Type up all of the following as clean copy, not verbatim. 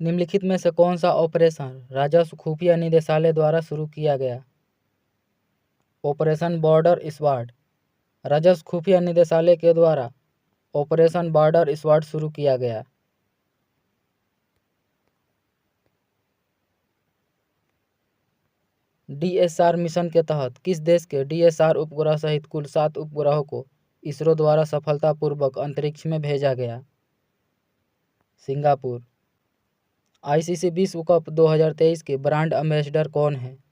निम्नलिखित में से कौन सा ऑपरेशन राजस्व खुफिया निदेशालय द्वारा शुरू किया गया? Operation border स्वाड। राजस्व खुफिया निदेशालय के द्वारा ऑपरेशन बॉर्डर स्वाड शुरू किया गया। DSR मिशन के तहत किस देश के DSR उपग्रह सहित कुल 7 उपग्रहों को इसरो द्वारा सफलतापूर्वक अंतरिक्ष में भेजा गया? सिंगापुर। ICC विश्व कप 2023 के ब्रांड एम्बेसडर कौन हैं?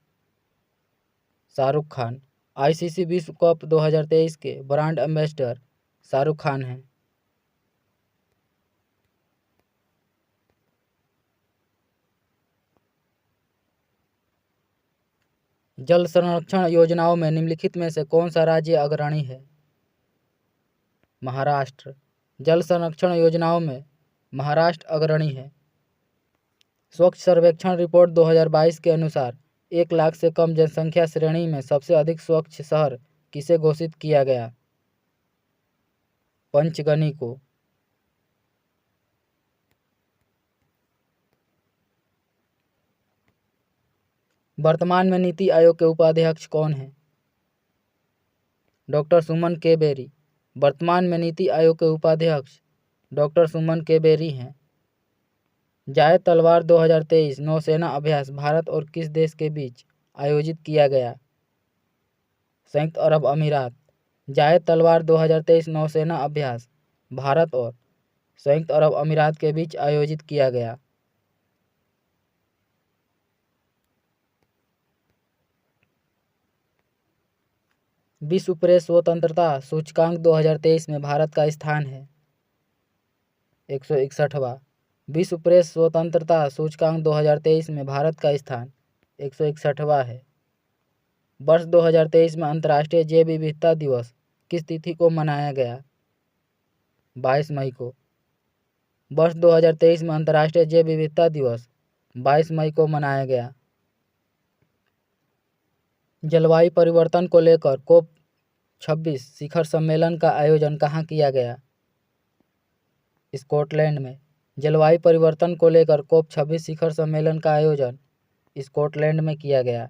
शाहरुख खान। ICC विश्व कप 2023 के ब्रांड एम्बेसडर शाहरुख खान हैं। जल संरक्षण योजनाओं में निम्नलिखित में से कौन सा राज्य अग्रणी है? महाराष्ट्र। जल संरक्षण योजनाओं में महाराष्ट्र अग्रणी है। स्वच्छ सर्वेक्षण रिपोर्ट 2022 के अनुसार 1 लाख से कम जनसंख्या श्रेणी में सबसे अधिक स्वच्छ शहर किसे घोषित किया गया? पंचगनी को। वर्तमान में नीति आयोग के उपाध्यक्ष कौन हैं? डॉक्टर सुमन के बेरी। वर्तमान में नीति आयोग के उपाध्यक्ष डॉक्टर सुमन के बेरी हैं। जायद तलवार 2023 नौसेना अभ्यास भारत और किस देश के बीच आयोजित किया गया? संयुक्त अरब अमीरात। जायद तलवार 2023 नौसेना अभ्यास भारत और संयुक्त अरब अमीरात के बीच आयोजित किया गया। विश्व प्रेस स्वतंत्रता सूचकांक 2023 में भारत का स्थान है 161वां। विश्व प्रेस स्वतंत्रता सूचकांक 2023 में भारत का स्थान 161वां है। वर्ष 2023 में अंतर्राष्ट्रीय जैव विविधता दिवस किस तिथि को मनाया गया? 22 मई को। वर्ष 2023 में अंतर्राष्ट्रीय जैव विविधता दिवस 22 मई को मनाया गया। जलवायु परिवर्तन को लेकर COP 26 शिखर सम्मेलन का आयोजन कहाँ किया गया? स्कॉटलैंड में। जलवायु परिवर्तन को लेकर COP 26 शिखर सम्मेलन का आयोजन स्कॉटलैंड में किया गया।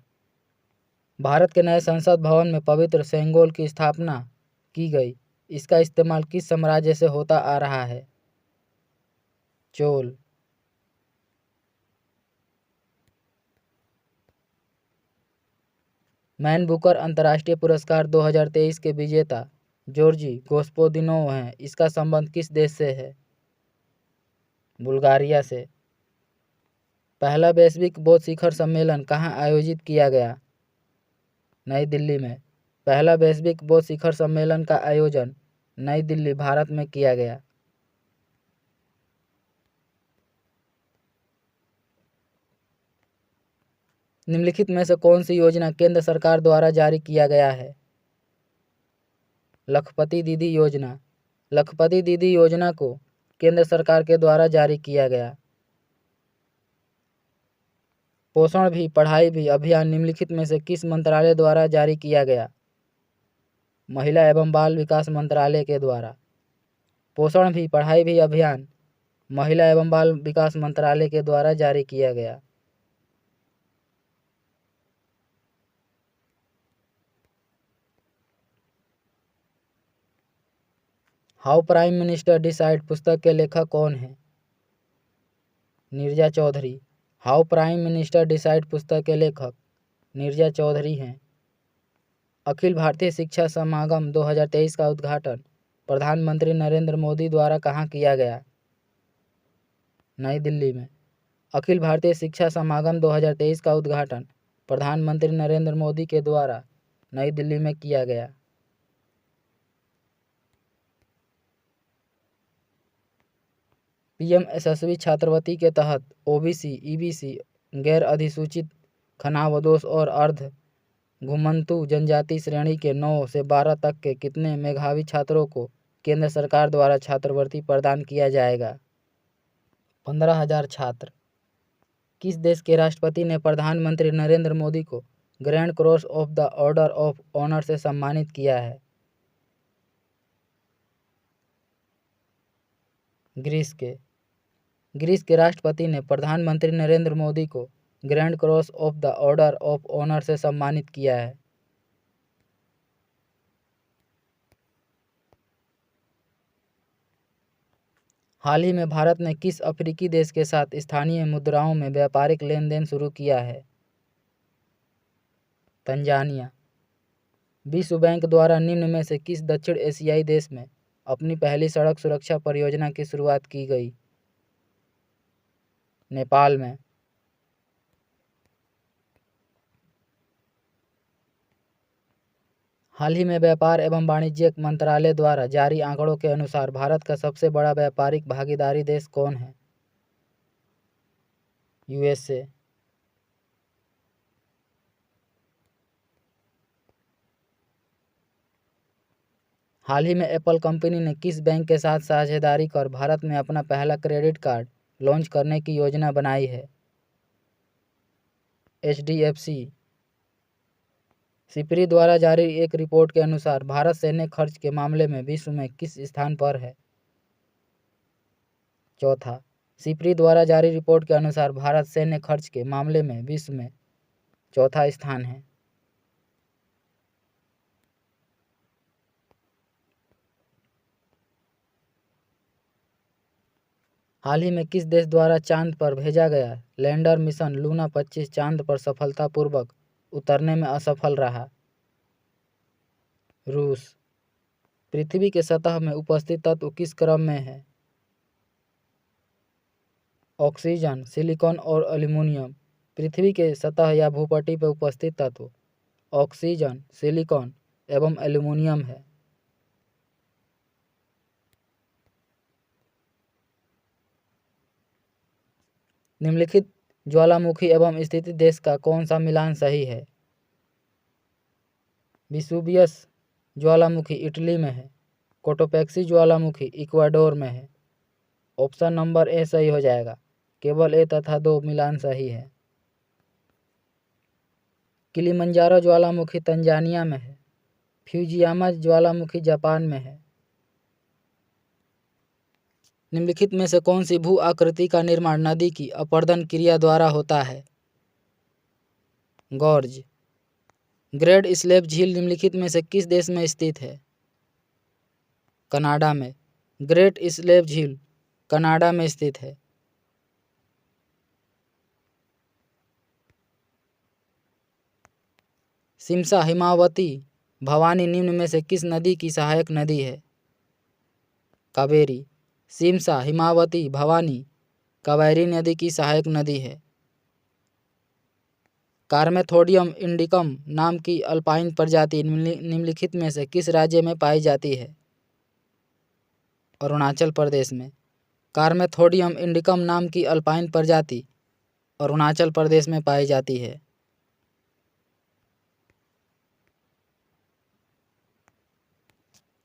भारत के नए संसद भवन में पवित्र सेंगोल की स्थापना की गई। इसका इस्तेमाल किस साम्राज्य से होता आ रहा है? चोल। मैन बुकर अंतर्राष्ट्रीय पुरस्कार 2023 के विजेता जॉर्जी गोस्पोदिनोव हैं। इसका संबंध किस देश से है? बुल्गारिया से। पहला वैश्विक बौद्ध शिखर सम्मेलन कहाँ आयोजित किया गया? नई दिल्ली में। पहला वैश्विक बौद्ध शिखर सम्मेलन का आयोजन नई दिल्ली, भारत में किया गया। निम्नलिखित में से कौन सी योजना केंद्र सरकार द्वारा जारी किया गया है? लखपति दीदी योजना। लखपति दीदी योजना को केंद्र सरकार के द्वारा जारी किया गया। पोषण भी पढ़ाई भी अभियान निम्नलिखित में से किस मंत्रालय द्वारा जारी किया गया? महिला एवं बाल विकास मंत्रालय के द्वारा। पोषण भी पढ़ाई भी अभियान महिला एवं बाल विकास मंत्रालय के द्वारा जारी किया गया। हाउ प्राइम मिनिस्टर डिसाइड पुस्तक के लेखक कौन हैं? Neerja Chowdhury. How prime minister decide पुस्तक के लेखक नीरजा चौधरी हैं। अखिल भारतीय शिक्षा समागम 2023 का उद्घाटन प्रधानमंत्री नरेंद्र मोदी द्वारा कहाँ किया गया? नई दिल्ली में। अखिल भारतीय शिक्षा समागम 2023 का उद्घाटन प्रधानमंत्री नरेंद्र मोदी के द्वारा नई दिल्ली में किया गया। PM यशस्वी छात्रवृत्ति के तहत OBC, EBC, गैर अधिसूचित खनावदोष और अर्ध घुमंतू जनजाति श्रेणी के 9 से 12 तक के कितने मेधावी छात्रों को केंद्र सरकार द्वारा छात्रवृत्ति प्रदान किया जाएगा? 15,000 छात्र। किस देश के राष्ट्रपति ने प्रधानमंत्री नरेंद्र मोदी को grand cross of the order of honour से सम्मानित किया है? ग्रीस के। ग्रीस के राष्ट्रपति ने प्रधानमंत्री नरेंद्र मोदी को grand cross of the order of honour से सम्मानित किया है। हाल ही में भारत ने किस अफ्रीकी देश के साथ स्थानीय मुद्राओं में व्यापारिक लेन देन शुरू किया है? तंजानिया। विश्व बैंक द्वारा निम्न में से किस दक्षिण एशियाई देश में अपनी पहली सड़क सुरक्षा परियोजना की शुरुआत की गई? नेपाल में। हाल ही में व्यापार एवं वाणिज्य मंत्रालय द्वारा जारी आंकड़ों के अनुसार भारत का सबसे बड़ा व्यापारिक भागीदारी देश कौन है? यूएसए। हाल ही में एप्पल कंपनी ने किस बैंक के साथ साझेदारी कर भारत में अपना पहला क्रेडिट कार्ड लॉन्च करने की योजना बनाई है? HDFC। सिपरी द्वारा जारी एक रिपोर्ट के अनुसार भारत सैन्य खर्च के मामले में विश्व में किस स्थान पर है? चौथा। सिपरी द्वारा जारी रिपोर्ट के अनुसार भारत सैन्य खर्च के मामले में विश्व में चौथा स्थान है। हाल ही में किस देश द्वारा चांद पर भेजा गया लैंडर मिशन लूना 25 चांद पर सफलतापूर्वक उतरने में असफल रहा? रूस। पृथ्वी के सतह में उपस्थित तत्व किस क्रम में है? ऑक्सीजन, सिलिकॉन और एल्यूमीनियम। पृथ्वी के सतह या भूपटल पर उपस्थित तत्व ऑक्सीजन, सिलिकॉन एवं एल्यूमीनियम है। निम्नलिखित ज्वालामुखी एवं स्थिति देश का कौन सा मिलान सही है? विसुवियस ज्वालामुखी इटली में है। कोटोपैक्सी ज्वालामुखी इक्वाडोर में है। ऑप्शन नंबर ए सही हो जाएगा। केवल ए तथा 2 मिलान सही है। किलिमंजारो ज्वालामुखी तंजानिया में है। फ्यूजियामा ज्वालामुखी जापान में है। निम्नलिखित में से कौन सी भू आकृति का निर्माण नदी की अपरदन क्रिया द्वारा होता है? गॉर्ज। ग्रेट स्लेव झील निम्नलिखित में से किस देश में स्थित है? कनाडा में। ग्रेट स्लेव झील कनाडा में स्थित है। सिमसा, हिमावती, भवानी निम्न में से किस नदी की सहायक नदी है? कावेरी। सिमसा, हिमावती, भवानी कावेरी नदी की सहायक नदी है। कार्मेथोडियम इंडिकम नाम की अल्पाइन प्रजाति निम्नलिखित में से किस राज्य में पाई जाती है? अरुणाचल प्रदेश में। कार्मेथोडियम इंडिकम नाम की अल्पाइन प्रजाति अरुणाचल प्रदेश में पाई जाती है।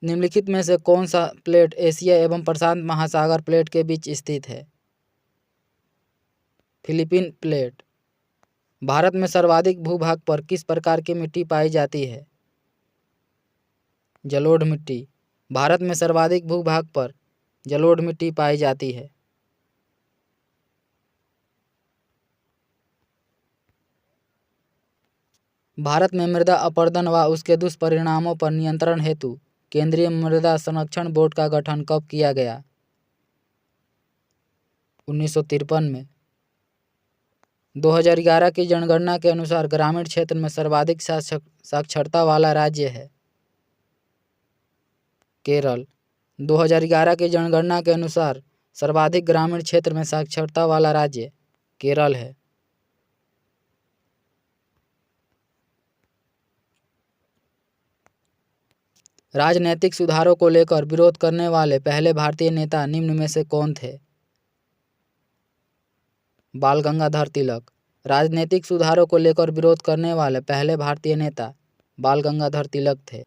निम्नलिखित में से कौन सा प्लेट एशिया एवं प्रशांत महासागर प्लेट के बीच स्थित है? Philippine plate. भारत में सर्वाधिक भूभाग पर किस प्रकार की मिट्टी पाई जाती है? जलोढ़ मिट्टी। भारत में सर्वाधिक भूभाग पर जलोढ़ मिट्टी पाई जाती है। भारत में मृदा अपरदन व उसके दुष्परिणामों पर नियंत्रण हेतु केंद्रीय मृदा संरक्षण बोर्ड का गठन कब किया गया? 1953 में। 2011 की जनगणना के अनुसार ग्रामीण क्षेत्र में सर्वाधिक साक्षरता वाला राज्य है? केरल। 2011 की जनगणना के अनुसार सर्वाधिक ग्रामीण क्षेत्र में साक्षरता वाला राज्य केरल है। राजनीतिक सुधारों को लेकर विरोध करने वाले पहले भारतीय नेता निम्न में से कौन थे? बाल गंगाधर तिलक। राजनीतिक सुधारों को लेकर विरोध करने वाले पहले भारतीय नेता बाल गंगाधर तिलक थे।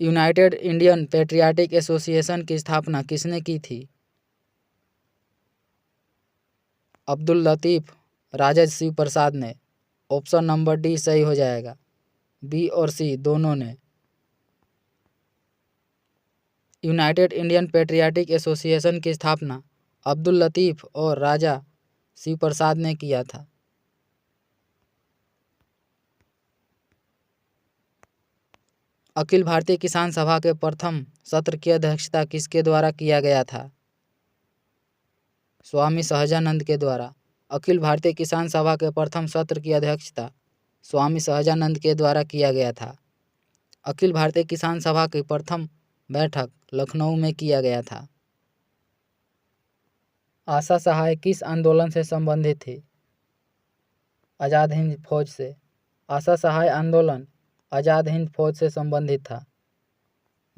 यूनाइटेड इंडियन पैट्रियाटिक एसोसिएशन की स्थापना किसने की थी? अब्दुल लतीफ राजद शिव प्रसाद ने। ऑप्शन नंबर डी सही हो जाएगा। बी और सी दोनों ने। यूनाइटेड इंडियन पैट्रियाटिक एसोसिएशन की स्थापना अब्दुल लतीफ़ और राजा शिव प्रसाद ने किया था। अखिल भारतीय किसान सभा के प्रथम सत्र की अध्यक्षता किसके द्वारा किया गया था? स्वामी सहजानंद के द्वारा। अखिल भारतीय किसान सभा के प्रथम सत्र की अध्यक्षता स्वामी सहजानंद के द्वारा किया गया था। अखिल भारतीय किसान सभा की प्रथम बैठक लखनऊ में किया गया था। आशा सहाय किस आंदोलन से संबंधित थी? आज़ाद हिंद फौज से। आशा सहाय आंदोलन आज़ाद हिंद फौज से संबंधित था।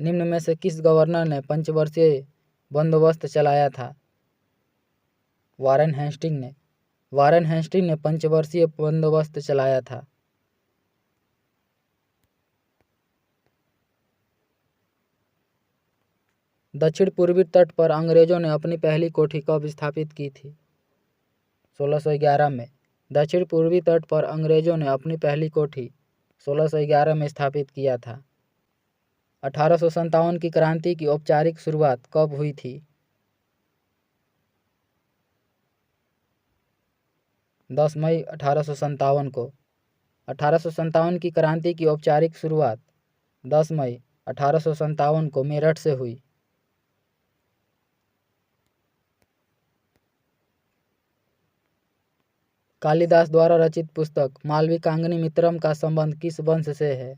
निम्न में से किस गवर्नर ने पंचवर्षीय बंदोबस्त चलाया था? वारेन हेस्टिंग ने। वारेन हेस्टिंग ने पंचवर्षीय बंदोबस्त चलाया था। दक्षिण पूर्वी तट पर अंग्रेजों ने अपनी पहली कोठी कब स्थापित की थी? 1611 में। दक्षिण पूर्वी तट पर अंग्रेजों ने अपनी पहली कोठी 1611 में स्थापित किया था। 1857 की क्रांति की औपचारिक शुरुआत कब हुई थी? 10 मई 1857 को। 1857 की क्रांति की औपचारिक शुरुआत 10 मई 1857 को मेरठ से हुई। कालिदास द्वारा रचित पुस्तक मालविकाग्नि मित्रम का संबंध किस वंश से है?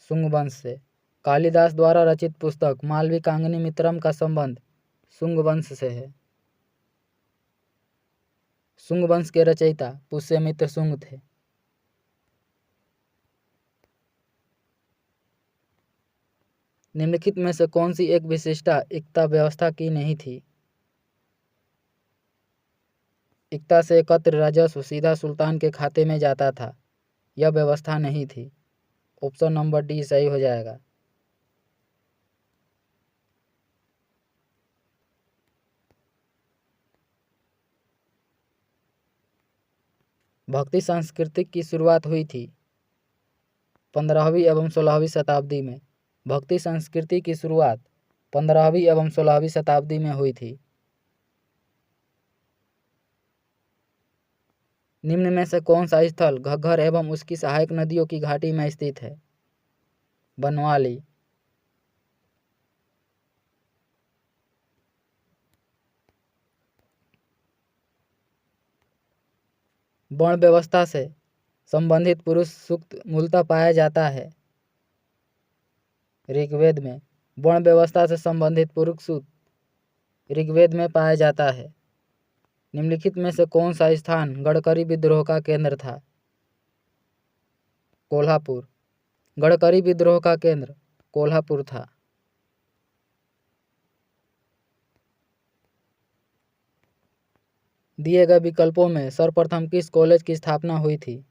शुंग वंश से। कालिदास द्वारा रचित पुस्तक मालविकाग्नि मित्रम का संबंध शुंग वंश से है। शुंग वंश के रचयिता पुष्यमित्र शुंग थे। निम्नलिखित में से कौन सी एक विशिष्टता इक्ता व्यवस्था की नहीं थी? इक्ता से एकत्र राजस्व सीधा सुल्तान के खाते में जाता था, यह व्यवस्था नहीं थी। ऑप्शन नंबर डी सही हो जाएगा। भक्ति संस्कृति की शुरुआत हुई थी 15वीं एवं 16वीं शताब्दी में। भक्ति संस्कृति की शुरुआत 15वीं एवं 16वीं शताब्दी में हुई थी। निम्न में से कौन सा स्थल घग्घर एवं उसकी सहायक नदियों की घाटी में स्थित है? बनवाली। वर्ण व्यवस्था से संबंधित पुरुष सूक्त मूलतः पाया जाता है ऋग्वेद में। वर्ण व्यवस्था से संबंधित पुरुष सूक्त ऋग्वेद में पाया जाता है। निम्नलिखित में से कौन सा स्थान गडकरी विद्रोह का केंद्र था? कोल्हापुर। गडकरी विद्रोह का केंद्र कोल्हापुर था। दिए गए विकल्पों में सर्वप्रथम किस कॉलेज की स्थापना हुई थी?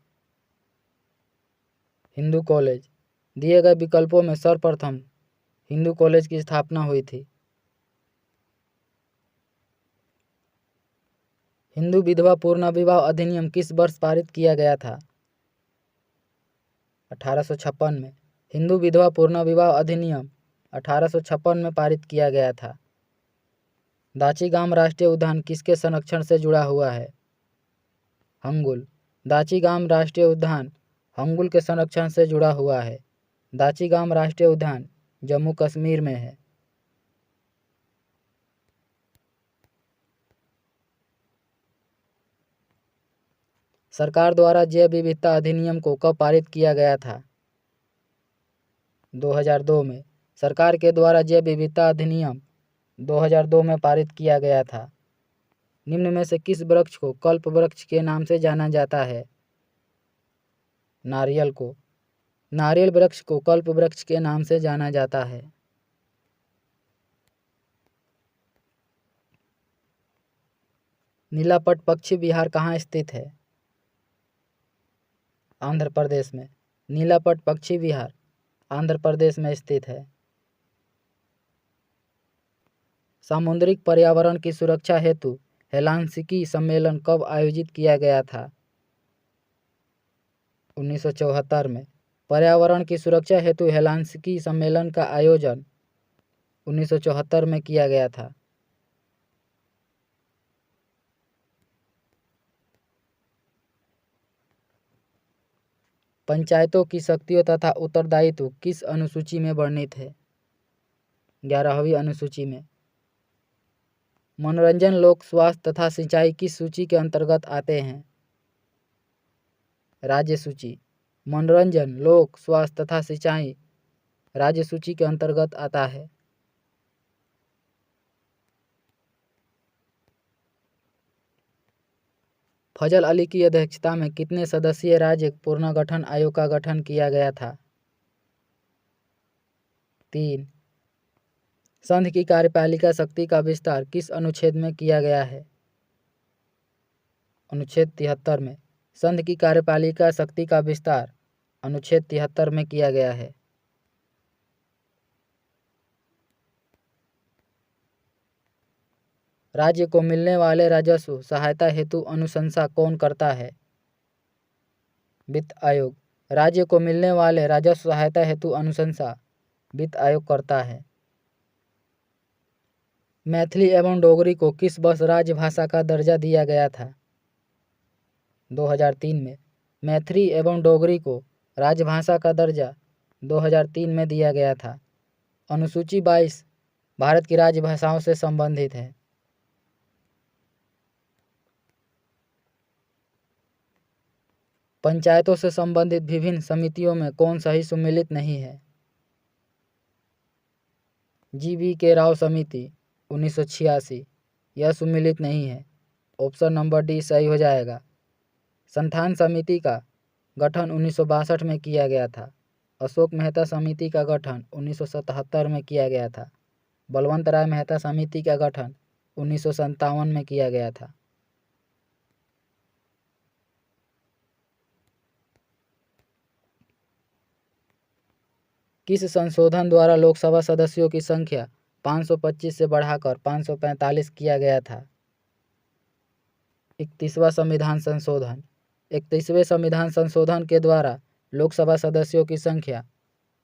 हिंदू कॉलेज। दिए गए विकल्पों में सर्वप्रथम हिंदू कॉलेज की स्थापना हुई थी। हिंदू विधवा पुनर्विवाह अधिनियम किस वर्ष पारित किया गया था? 1856 में। हिंदू विधवा पुनर्विवाह अधिनियम 1856 में पारित किया गया था। दाचीगाम राष्ट्रीय उद्यान किसके संरक्षण से जुड़ा हुआ है? हंगुल। दाचीगाम राष्ट्रीय उद्यान हंगुल के संरक्षण से जुड़ा हुआ है। दाचीगाम राष्ट्रीय उद्यान जम्मू कश्मीर में है। सरकार द्वारा जैव विविधता अधिनियम को कब पारित किया गया था? 2002 में। सरकार के द्वारा जैव विविधता अधिनियम 2002 में पारित किया गया था। निम्न में से किस वृक्ष को कल्प वृक्ष के नाम से जाना जाता है? नारियल को। नारियल वृक्ष को कल्प वृक्ष के नाम से जाना जाता है। नीलापट पक्षी विहार कहाँ स्थित है? आंध्र प्रदेश में। नीलापट पक्षी विहार आंध्र प्रदेश में स्थित है। सामुद्रिक पर्यावरण की सुरक्षा हेतु हेलांसिकी सम्मेलन कब आयोजित किया गया था? 1974 में। पर्यावरण की सुरक्षा हेतु हेलांसिकी सम्मेलन का आयोजन 1974 में किया गया था। पंचायतों की शक्तियों तथा उत्तरदायित्व किस अनुसूची में वर्णित है? 11वीं अनुसूची में। मनोरंजन, लोक स्वास्थ्य तथा सिंचाई किस सूची के अंतर्गत आते हैं? राज्य सूची। मनोरंजन, लोक स्वास्थ्य तथा सिंचाई राज्य सूची के अंतर्गत आता है। फजल अली की अध्यक्षता में कितने सदस्यीय राज्य पुनर्गठन आयोग का गठन किया गया था? 3। संघ की कार्यपालिका शक्ति का विस्तार किस अनुच्छेद में किया गया है? अनुच्छेद 73 में। संघ की कार्यपालिका शक्ति का विस्तार अनुच्छेद 73 में किया गया है। राज्य को मिलने वाले राजस्व सहायता हेतु अनुशंसा कौन करता है? वित्त आयोग। राज्य को मिलने वाले राजस्व सहायता हेतु अनुशंसा वित्त आयोग करता है। मैथिली एवं डोगरी को किस वर्ष राजभाषा का दर्जा दिया गया था? 2003 में। मैथिली एवं डोगरी को राजभाषा का दर्जा 2003 में दिया गया था। अनुसूची 22 भारत की राजभाषाओं से संबंधित है। पंचायतों से संबंधित विभिन्न समितियों में कौन सा ही सम्मिलित नहीं है? GV राव समिति 1986 यह सम्मिलित नहीं है। ऑप्शन नंबर डी सही हो जाएगा। संथान समिति का गठन 1962 में किया गया था। अशोक मेहता समिति का गठन 1977 में किया गया था। बलवंत राय मेहता समिति का गठन 1957 में किया गया था। किस संशोधन द्वारा लोकसभा सदस्यों की संख्या 525 से बढ़ाकर 545 किया गया था? 31वां संविधान संशोधन। 31वें संविधान संशोधन के द्वारा लोकसभा सदस्यों की संख्या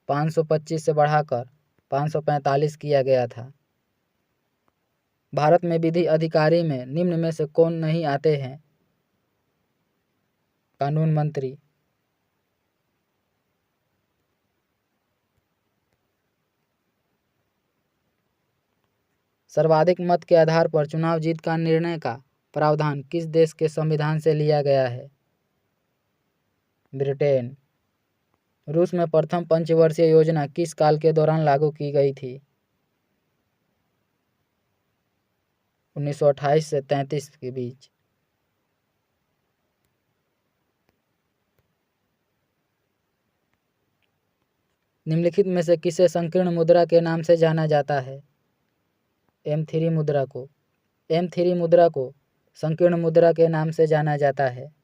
525 से बढ़ाकर 545 किया गया था। भारत में विधि अधिकारी में निम्न में से कौन नहीं आते हैं? कानून मंत्री। सर्वाधिक मत के आधार पर चुनाव जीत का निर्णय का प्रावधान किस देश के संविधान से लिया गया है? ब्रिटेन। रूस में प्रथम पंचवर्षीय योजना किस काल के दौरान लागू की गई थी? 1928 से 33 के बीच। निम्नलिखित में से किसे संकीर्ण मुद्रा के नाम से जाना जाता है? M3 मुद्रा को। M3 मुद्रा को संकीर्ण मुद्रा के नाम से जाना जाता है।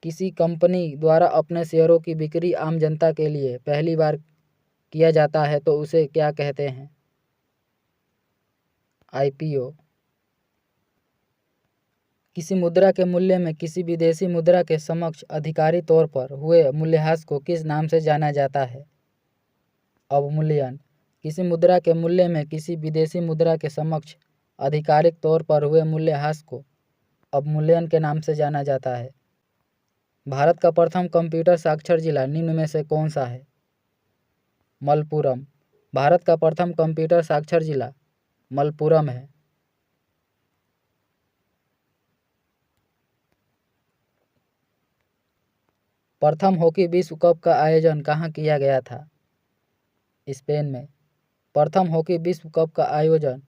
किसी कंपनी द्वारा अपने शेयरों की बिक्री आम जनता के लिए पहली बार किया जाता है तो उसे क्या कहते हैं? IPO। किसी मुद्रा के मूल्य में किसी विदेशी मुद्रा के समक्ष आधिकारिक तौर पर हुए मूल्यह्रास को किस नाम से जाना जाता है? अवमूल्यन। किसी मुद्रा के मूल्य में किसी विदेशी मुद्रा के समक्ष आधिकारिक तौर पर हुए मूल्यह्रास को अवमूल्यन के नाम से जाना जाता है। भारत का प्रथम कंप्यूटर साक्षर जिला निम्न में से कौन सा है? मलप्पुरम। भारत का प्रथम कंप्यूटर साक्षर जिला मलप्पुरम है। प्रथम हॉकी विश्व कप का आयोजन कहाँ किया गया था? स्पेन में। प्रथम हॉकी विश्व कप का आयोजन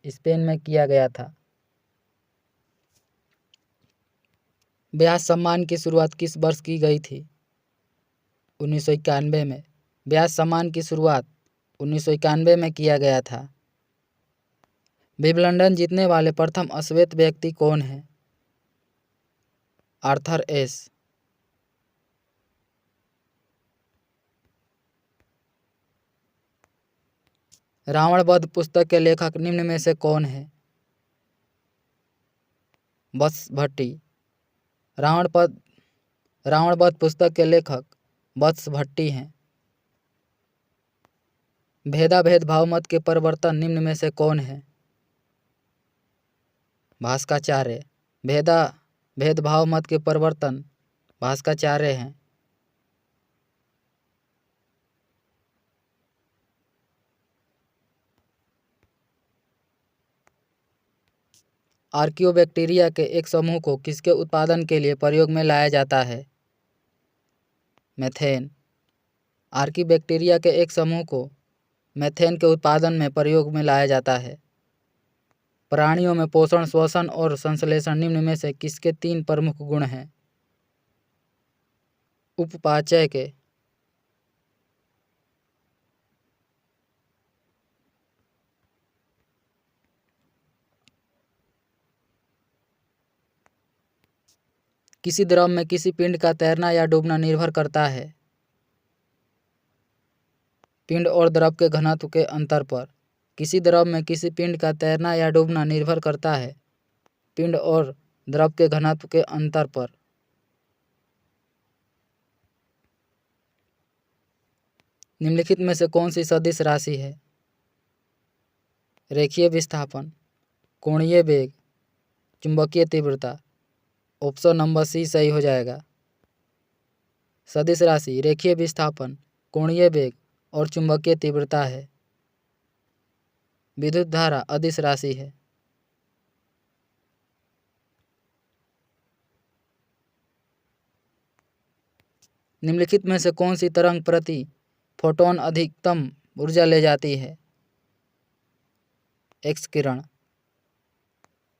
स्पेन में किया गया था। व्यास सम्मान की शुरुआत किस वर्ष की गई थी? 1991 में। व्यास सम्मान की शुरुआत 1991 में किया गया था। विंबलडन जीतने वाले प्रथम अश्वेत व्यक्ति कौन है? आर्थर एश। रावण वध पुस्तक के लेखक निम्न में से कौन है? वत्स भट्टी। रावण वध पुस्तक के लेखक वत्स भट्टी हैं। भेदाभेद भाव मत के प्रवर्तन निम्न में से कौन है? भास्कराचार्य। भेदाभेद भाव मत के प्रवर्तन भास्कराचार्य हैं। आर्कियोबैक्टीरिया के एक समूह को किसके उत्पादन के लिए प्रयोग में लाया जाता है? मेथेन। आर्कियोबैक्टीरिया के एक समूह को मेथेन के उत्पादन में प्रयोग में लाया जाता है। प्राणियों में पोषण, श्वसन और संश्लेषण निम्न में से किसके 3 प्रमुख गुण हैं? उपपाचय के। किसी द्रव में किसी पिंड का तैरना या डूबना निर्भर करता है पिंड और द्रव के घनत्व के अंतर पर। किसी द्रव में किसी पिंड का तैरना या डूबना निर्भर करता है पिंड और द्रव के घनत्व के अंतर पर। निम्नलिखित में से कौन सी सदिश राशि है? रेखीय विस्थापन, कोणीय वेग, चुंबकीय तीव्रता। ऑप्शन नंबर सी सही हो जाएगा। सदिश राशि रेखीय विस्थापन, कोणीय वेग और चुंबकीय तीव्रता है। विद्युत धारा अदिश राशि है। निम्नलिखित में से कौन सी तरंग प्रति फोटोन अधिकतम ऊर्जा ले जाती है? एक्स किरण।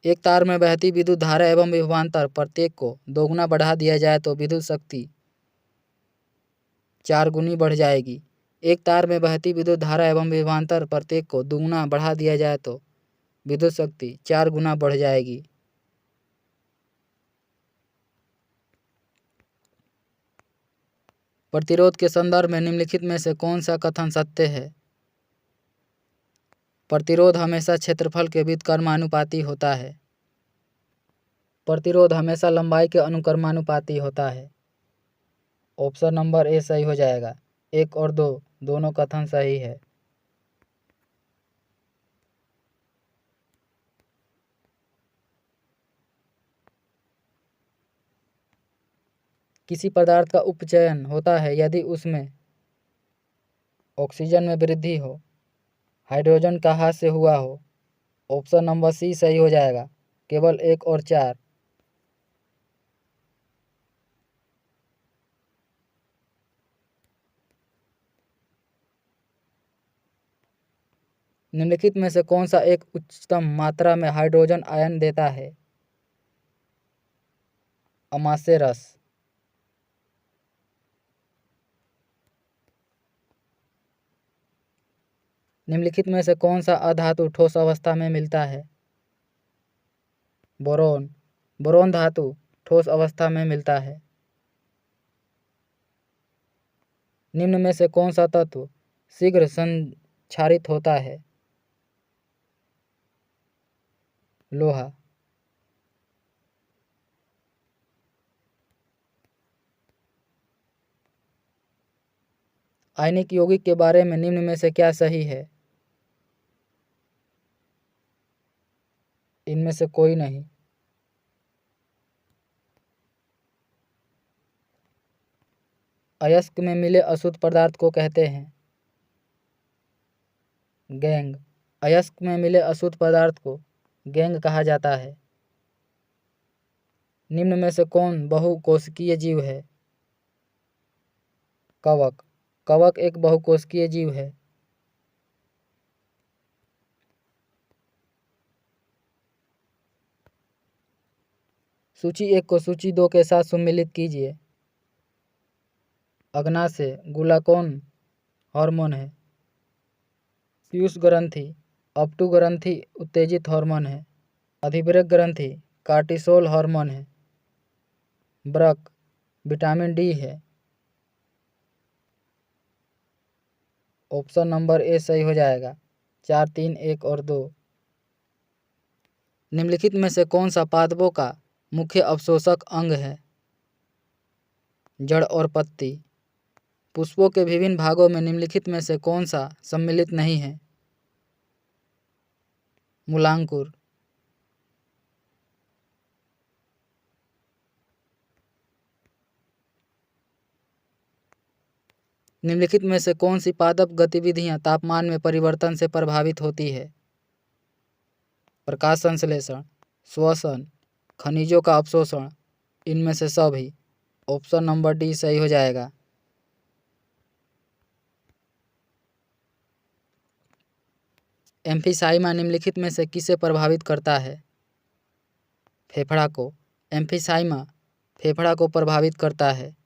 एक तार में बहती विद्युत धारा एवं विभवांतर प्रत्येक को 2 गुना बढ़ा दिया जाए तो विद्युत शक्ति 4 गुनी बढ़ जाएगी। एक तार में बहती विद्युत धारा एवं विभवांतर प्रत्येक को 2 गुना बढ़ा दिया जाए तो विद्युत शक्ति 4 गुना बढ़ जाएगी। प्रतिरोध के संदर्भ में निम्नलिखित में से कौन सा कथन सत्य है? प्रतिरोध हमेशा क्षेत्रफल के व्युत्क्रमानुपाती होता है। प्रतिरोध हमेशा लंबाई के अनुक्रमानुपाती होता है। ऑप्शन नंबर ए सही हो जाएगा। 1 और 2 दोनों कथन सही है। किसी पदार्थ का उपचयन होता है यदि उसमें ऑक्सीजन में वृद्धि हो, हाइड्रोजन का ह्रास हुआ हो। ऑप्शन नंबर सी सही हो जाएगा। केवल 1 और 4। निम्नलिखित में से कौन सा एक उच्चतम मात्रा में हाइड्रोजन आयन देता है? अमाशय रस। निम्नलिखित में से कौन सा अधातु ठोस अवस्था में मिलता है? बोरोन। बोरोन धातु ठोस अवस्था में मिलता है। निम्न में से कौन सा तत्व शीघ्र संक्षारित होता है? लोहा। आयनिक यौगिक के बारे में निम्न में से क्या सही है? इनमें से कोई नहीं। अयस्क में मिले अशुद्ध पदार्थ को कहते हैं गैंग। अयस्क में मिले अशुद्ध पदार्थ को गैंग कहा जाता है। निम्न में से कौन बहुकोशिकीय जीव है? कवक। कवक एक बहुकोशिकीय जीव है। सूची 1 को सूची 2 के साथ सम्मिलित कीजिए। अग्नाशय ग्लूकागॉन हार्मोन है। पीयूष ग्रंथि अपटू ग्रंथि उत्तेजित हार्मोन है। अधिवृक्क ग्रंथि कार्टिसोल हार्मोन है। वृक्क विटामिन डी है। ऑप्शन नंबर ए सही हो जाएगा। 4, 3, 1 और 2। निम्नलिखित में से कौन सा पादपों का मुख्य अवशोषक अंग है? जड़ और पत्ती। पुष्पों के विभिन्न भागों में निम्नलिखित में से कौन सा सम्मिलित नहीं है? मूलांकुर। निम्नलिखित में से कौन सी पादप गतिविधियां तापमान में परिवर्तन से प्रभावित होती है? प्रकाश संश्लेषण, श्वसन, खनिजों का अवशोषण, इनमें से सभी। ऑप्शन नंबर डी सही हो जाएगा। एम्फीसाइमा निम्नलिखित में से किसे प्रभावित करता है? फेफड़ा को। एम्फीसाइमा फेफड़ा को प्रभावित करता है।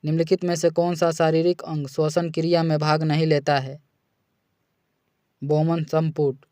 निम्नलिखित में से कौन सा शारीरिक अंग श्वसन क्रिया में भाग नहीं लेता है? बोमन संपुट,